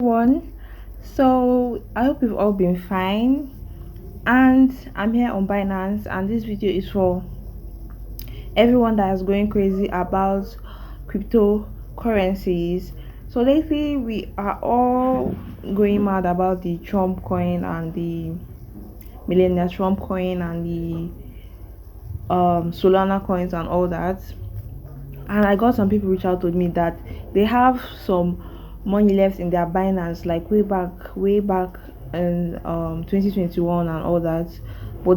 One. So I hope you've all been fine. And I'm here on Binance, and this video is for everyone that is going crazy about cryptocurrencies. So lately we are all going mad about the Trump coin and the millennial Trump coin and the Solana coins and all that. And I got some people reach out to me that they have some money left in their Binance, like way back in 2021 and all that, but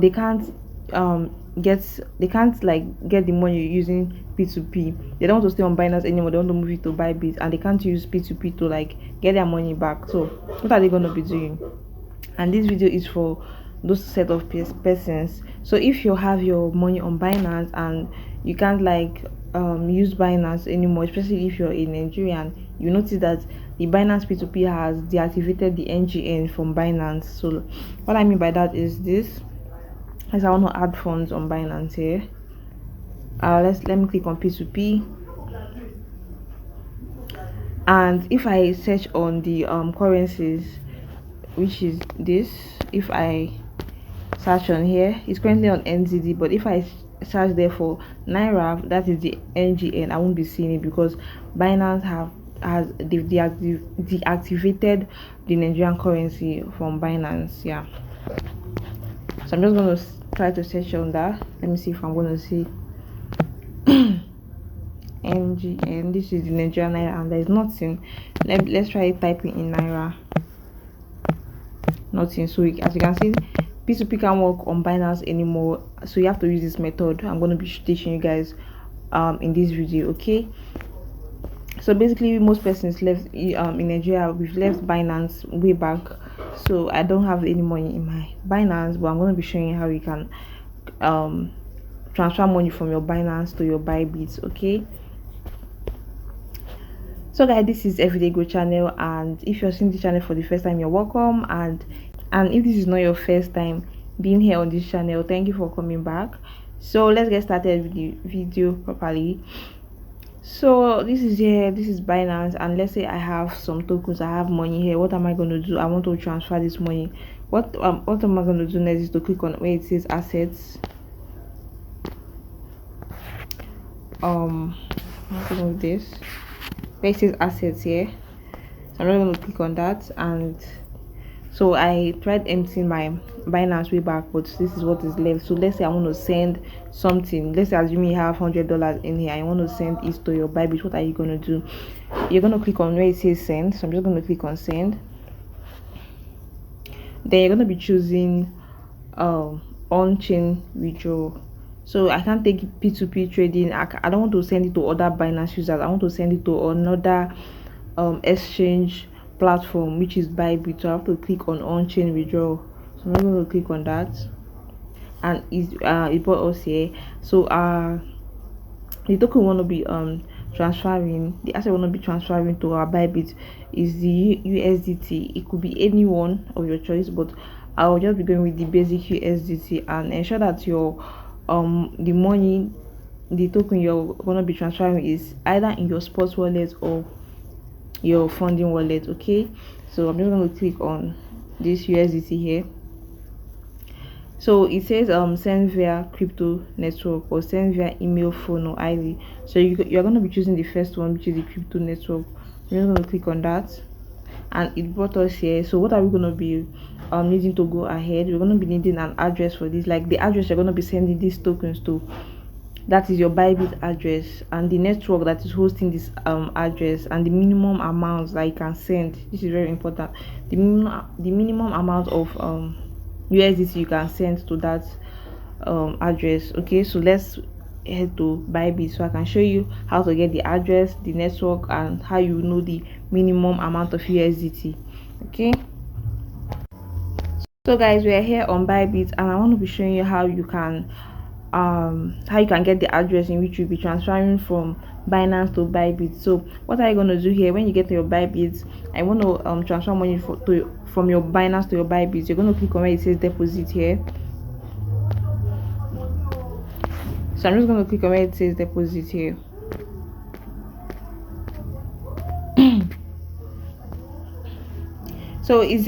get they can't like get the money using P2P. They don't want to stay on Binance anymore. They want to move it to Bybit, and they can't use P2P to like get their money back. So what are they gonna be doing? And this video is for those set of persons. So if you have your money on Binance and you can't like use Binance anymore, especially if you're a Nigerian, you notice that the Binance P2P has deactivated the NGN from Binance. So what I mean by that is this: as I want to add funds on Binance here, let me click on P2P, and if I search on the currencies, which is this, if I search on here, it's currently on NZD, but if I search there for Naira, that is the NGN, I won't be seeing it because Binance has deactivated the Nigerian currency from Binance. Yeah, so I'm just going to try to search on that. Let me see if I'm going to see NGN. This is the Nigerian Naira, and there's nothing. Let's try typing in Naira. Nothing. So as you can see, P2P can't work on Binance anymore, so you have to use this method. I'm going to be teaching you guys in this video. Okay, so basically most persons left in Nigeria, we've left Binance way back, so I don't have any money in my Binance, but I'm going to be showing you how you can transfer money from your Binance to your Bybit. Okay, so guys, this is Everyday Go channel, and if you're seeing the channel for the first time, you're welcome, and if this is not your first time being here on this channel, thank you for coming back. So let's get started with the video properly. So this is Binance, and let's say I have some tokens, I have money here. What am I going to do? I want to transfer this money. What am I going to do next is to click on where it says assets. I'm going to do this where it says assets here, so I'm not going to click on that. And so I tried emptying my Binance way back, but this is what is left. So let's say I want to send something. Let's say assume you have $100 in here, I want to send it to your Bybit. What are you going to do? You're going to click on where it says send. So I'm just going to click on send. Then you're going to be choosing on-chain withdrawal. So I can't take P2P trading. I don't want to send it to other Binance users. I want to send it to another exchange platform, which is Bybit. So I have to click on on-chain withdrawal. So I'm going to click on that, and it brought us here. So the token we want to be transferring, the asset we want to be transferring to our Bybit is the USDT. It could be any one of your choice, but I'll just be going with the basic USDT, and ensure that your the money, the token you're going to be transferring is either in your sports wallet or your funding wallet. Okay, so I'm just going to click on this USDT here. So it says send via crypto network or send via email, phone, or ID. So you're going to be choosing the first one, which is the crypto network. I'm just going to click on that, and it brought us here. So what are we going to be needing to go ahead? We're going to be needing an address for this, like the address you're going to be sending these tokens to. That is your Bybit address, and the network that is hosting this address, and the minimum amount that you can send. This is very important. The minimum amount of USDT you can send to that address. Okay, so let's head to Bybit so I can show you how to get the address, the network, and how you know the minimum amount of USDT. Okay, so guys, we are here on Bybit, and I want to be showing you how you can get the address in which you'll be transferring from Binance to Bybit. So what are you going to do here? When you get to your Bybit, I want to transfer money from your Binance to your Bybit. You're going to click on where it says deposit here. So I'm just going to click on where it says deposit here. So it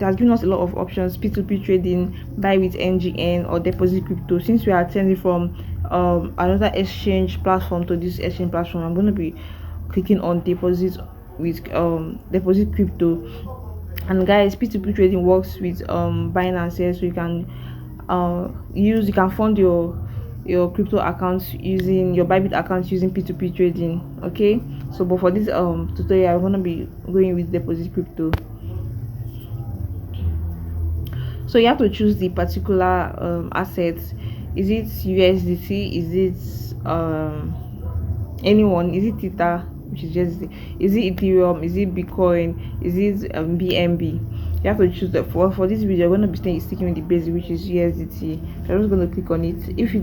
has given us a lot of options: P2P trading, buy with NGN, or deposit crypto. Since we are attending from another exchange platform to this exchange platform, I'm going to be clicking on deposit crypto. And guys, P2P trading works with Binance here, so you can fund your crypto accounts using your Bybit accounts using P2P trading. Okay, so but for this tutorial, I'm gonna be going with deposit crypto. So you have to choose the particular assets. Is it USDT? Is it anyone? Is it Tether, which is just is it Ethereum? Is it Bitcoin? Is it BNB? You have to choose that. For this video, you're going to be sticking with the basic, which is USDT. So I'm just going to click on it. If you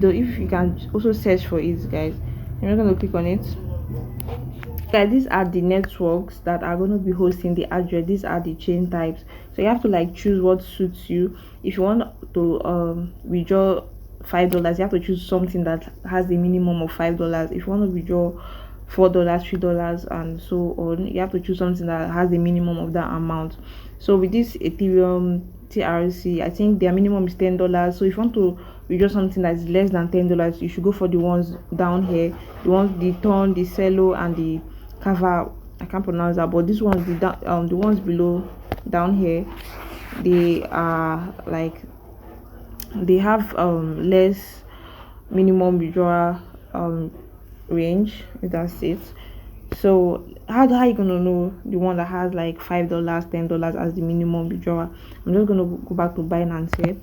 can also search for it, guys, I'm just going to click on it. Guys, these are the networks that are going to be hosting the address. These are the chain types, so you have to like choose what suits you. If you want to withdraw $5, you have to choose something that has a minimum of $5. If you want to withdraw $4, $3, and so on, you have to choose something that has a minimum of that amount. So with this Ethereum TRC, I think their minimum is $10. So if you want to withdraw something that is less than $10, you should go for the ones down here, the Ton, the Celo, and the Kava. I can't pronounce that, but this ones, the ones below down here, they are like, they have less minimum withdrawal range, if that's it. So how are you gonna know the one that has like $5, $10 as the minimum withdrawal? I'm just gonna go back to Binance here.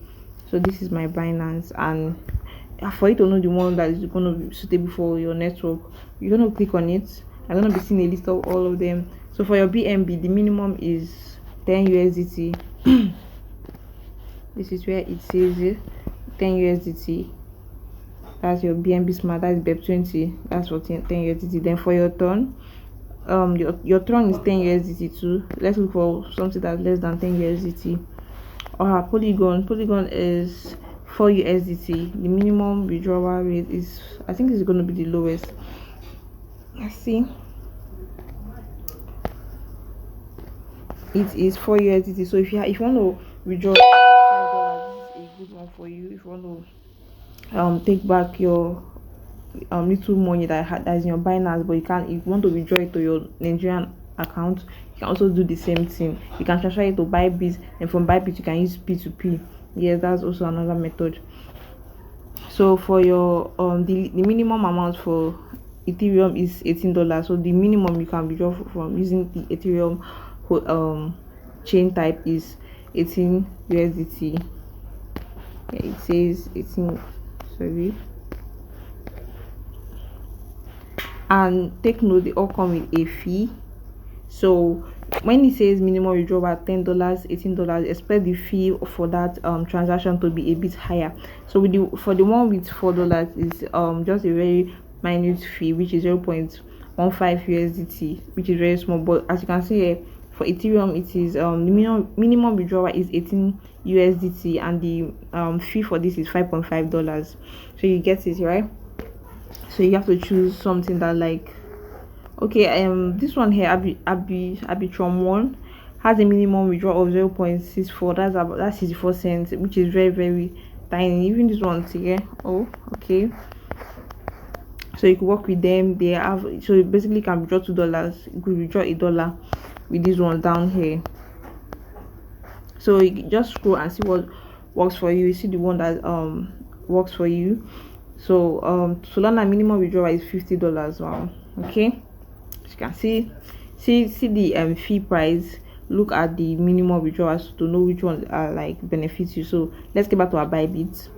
So this is my Binance, and for you to know the one that is going to be suitable for your network, you're going to click on it. I'm going to be seeing a list of all of them. So for your BNB, the minimum is 10 USDT. This is where it says 10 USDT. That's your BNB Smart. That's BEP20. That's for 10 USDT. Then for your Tron, your Tron is 10 USDT too. Let's look for something that's less than 10 USDT. Polygon is 4 USDT. The minimum withdrawal rate is, I think, it's going to be the lowest. Let's see. It is 4 USDT. So if you want to withdraw $5, this is a good one for you. If you want to take back your little money that is in your Binance, but if you want to withdraw it to your Nigerian account, you can also do the same thing. You can transfer it to Bybit, and from Bybit you can use P2P. Yes, that's also another method. So for your the minimum amount for Ethereum is $18. So the minimum you can withdraw from using the Ethereum chain type is 18 USDT. Yeah, it says 18. Sorry. And take note, they all come with a fee. So when it says minimum withdrawal at $10, $18, expect the fee for that transaction to be a bit higher. So for the one with $4 is just a very minute fee, which is 0.15 USDT, which is very small. But as you can see here, for Ethereum, it is the minimum withdrawal is 18 USDT, and the fee for this is $5.5. So you get it, right? So you have to choose something that, like, okay, this one here, Arbitrum 1, has a minimum withdrawal of 0.64. That's 64 cents, which is very, very tiny. Even this one here, oh, okay. So you can work with them. They have, so you basically can withdraw $2. You could withdraw $1 with this one down here. So you just scroll and see what works for you. You see the one that works for you. So Solana minimum withdrawal is $50. Wow. Okay, as you can see the fee price. Look at the minimum withdrawals to know which ones are like benefits you. So let's get back to our Bybit.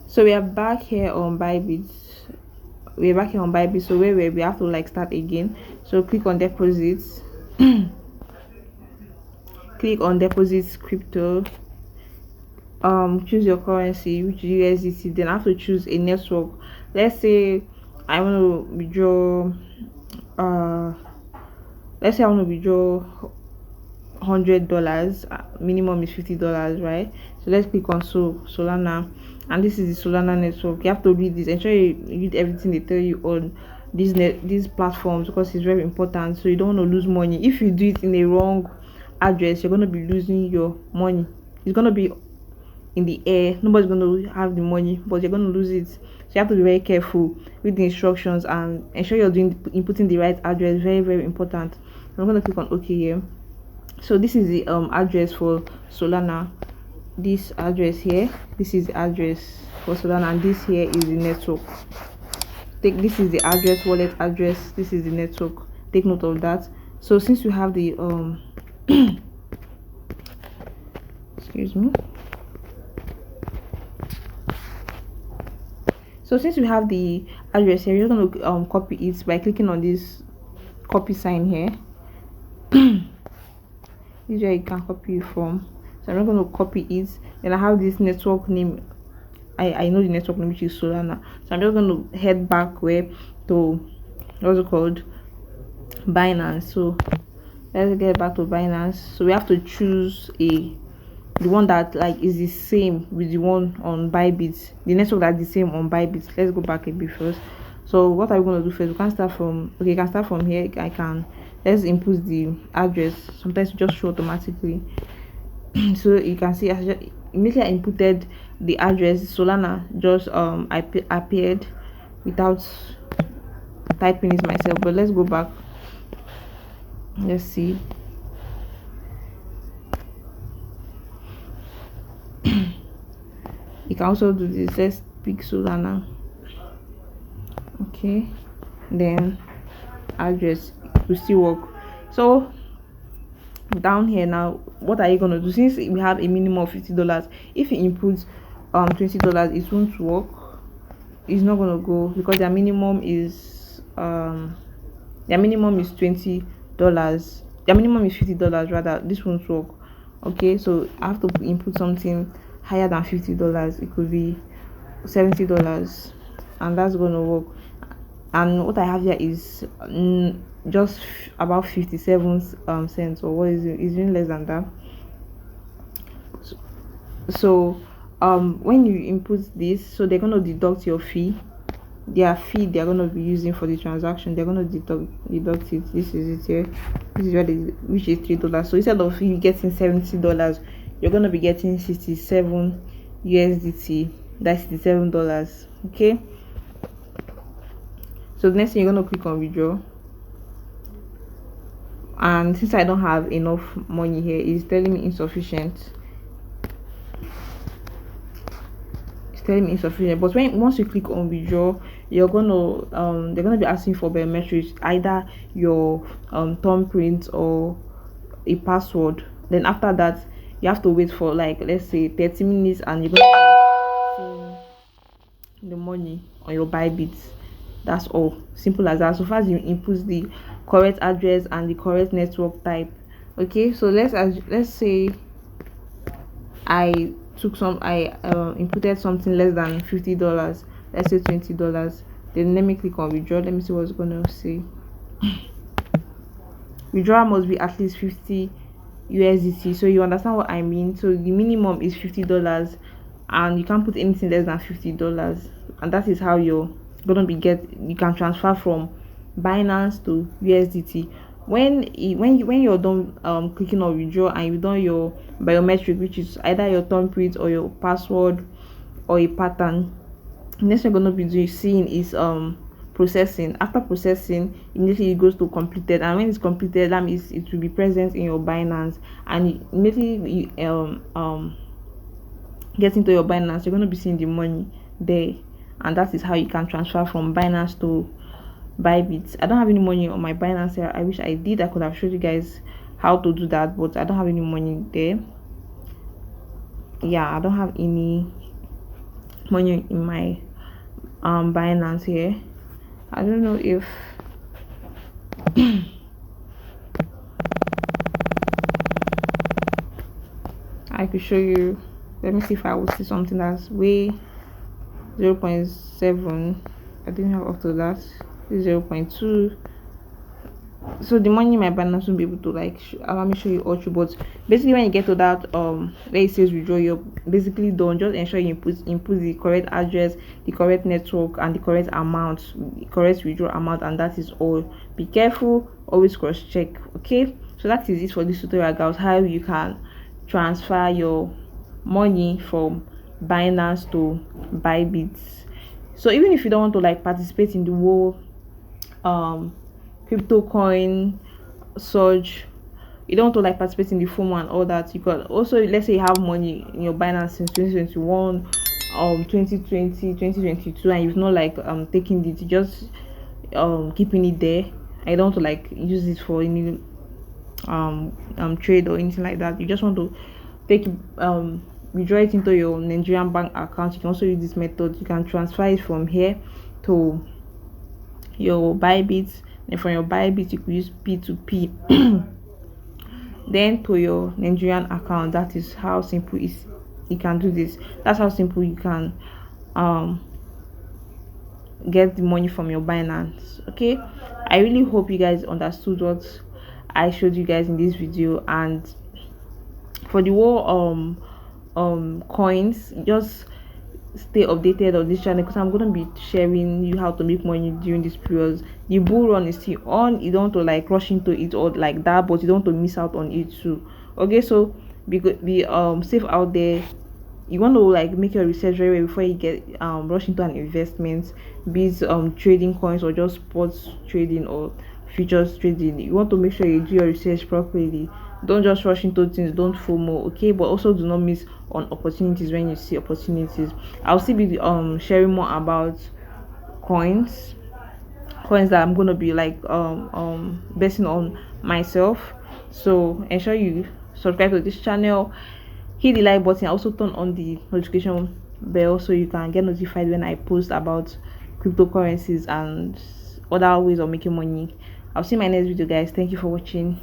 So we are back here on Bybit. So where we have to like start again. So click on deposits. Click on deposits crypto. Choose your currency, which is USDT. Then I have to choose a network. Let's say I want to withdraw let's say I want to withdraw $100. Minimum is $50, right? So let's click on Solana, and this is the Solana network. You have to read this. Ensure you read everything they tell you on these platforms, because it's very important. So you don't want to lose money. If you do it in a wrong address, you're going to be losing your money. It's going to be in the air. Nobody's going to have the money, but you're going to lose it. So you have to be very careful with the instructions and ensure you're inputting the right address. Very, very important. I'm going to click on OK here. So this is the address for Solana. This address here, this is the address for Solana, and this here is the network. This is the address, wallet address, this is the network. Take note of that. So since we have the excuse me, so since we have the address here, we're going to copy it by clicking on this copy sign here. This is where you can copy it from. So I'm not going to copy it. Then I have this network name. I know the network name, which is Solana. So I'm just going to head back where to, what's it called, Binance. So let's get back to Binance. So we have to choose the one that like is the same with the one on Bybit, the network that's the same on Bybit. Let's go back a bit first. So what are we going to do first? We can start from, okay, you can start from here. Let's input the address. Sometimes it just show automatically. So you can see immediately I inputted the address, Solana just appeared without typing it myself. But let's go back. Let's see. You can also do this. Let's pick Solana. Okay, then address will still work. So down here now, what are you gonna do? Since we have a minimum of $50, if you input $20, it won't work. It's not gonna go because their minimum is $20. Their minimum is $50 rather. This won't work. Okay, so I have to input something higher than $50. It could be $70, and that's gonna work. And what I have here is just about 57 cents, or what is it? It's even less than that. So when you input this, so they're going to deduct your fee, their fee they're going to be using for the transaction. They're going to deduct it. This is it here. This is which is $3. So instead of you getting $70, you're going to be getting 67 USDT. That's $67. Okay, so the next thing, you're going to click on withdraw. And since I don't have enough money here, it's telling me insufficient. It's telling me insufficient. But once you click on withdraw, you're gonna they're gonna be asking for biometrics, either your thumbprint or a password. Then after that, you have to wait for like, let's say 30 minutes, and you're gonna see the money on your Bybit. That's all. Simple as that. So far as you input the correct address and the correct network type. Okay, so let's say I inputted something less than $50. Let's say $20. Then let me click on withdraw. Let me see what's gonna say. Withdrawal must be at least 50 USDT. So you understand what I mean. So the minimum is $50, and you can't put anything less than $50, and that is how you're gonna be you can transfer from Binance to USDT. When you're done clicking on withdraw and you've done your biometric, which is either your thumbprint or your password or a pattern, next you're gonna be seeing is processing. After processing, immediately it goes to completed, and when it's completed, that means it will be present in your Binance, and immediately you get into your Binance, you're going to be seeing the money there, and that is how you can transfer from Binance to Bybit. I don't have any money on my Binance here. I wish I did. I could have showed you guys how to do that, but I don't have any money there. Yeah, I don't have any money in my Binance here. I don't know if I could show you. Let me see if I would see something that's way 0.7. I didn't have up to that. 0.2, so the money my Binance won't be able to like allow me show you all through. But basically, when you get to that where it says withdraw, you're basically done. Just ensure you input the correct address, the correct network, and the correct amount, the correct withdraw amount, and that is all. Be careful, always cross check. Okay, so that is it for this tutorial, guys. How you can transfer your money from Binance to Bybit. So even if you don't want to like participate in the whole crypto coin surge, you don't want to like participate in the FOMO and all that, you could also, let's say you have money in your Binance since 2021, 2020, 2022, and you've not like taking it, you just keeping it there. I don't want to like use it for any trade or anything like that. You just want to take withdraw it into your Nigerian bank account. You can also use this method. You can transfer it from here to your Bybit, and from your Bybit you could use P2P then to your Nigerian account. That is how simple is you can do this. That's how simple you can get the money from your Binance. Okay, I really hope you guys understood what I showed you guys in this video. And for the whole coins, just stay updated on this channel, because I'm going to be sharing you how to make money during this period. The bull run is still on. You don't want to like rush into it or like that, but you don't want to miss out on it too. Okay, so be safe out there. You want to like make your research very well before you get rush into an investment, be it trading coins or just sports trading or futures trading. You want to make sure you do your research properly. Don't just rush into things, don't FOMO. Okay, but also do not miss on opportunities when you see opportunities. I'll still be sharing more about coins that I'm gonna be like basing on myself. So ensure you subscribe to this channel, hit the like button, also turn on the notification bell so you can get notified when I post about cryptocurrencies and other ways of making money. I'll see you in my next video, guys. Thank you for watching.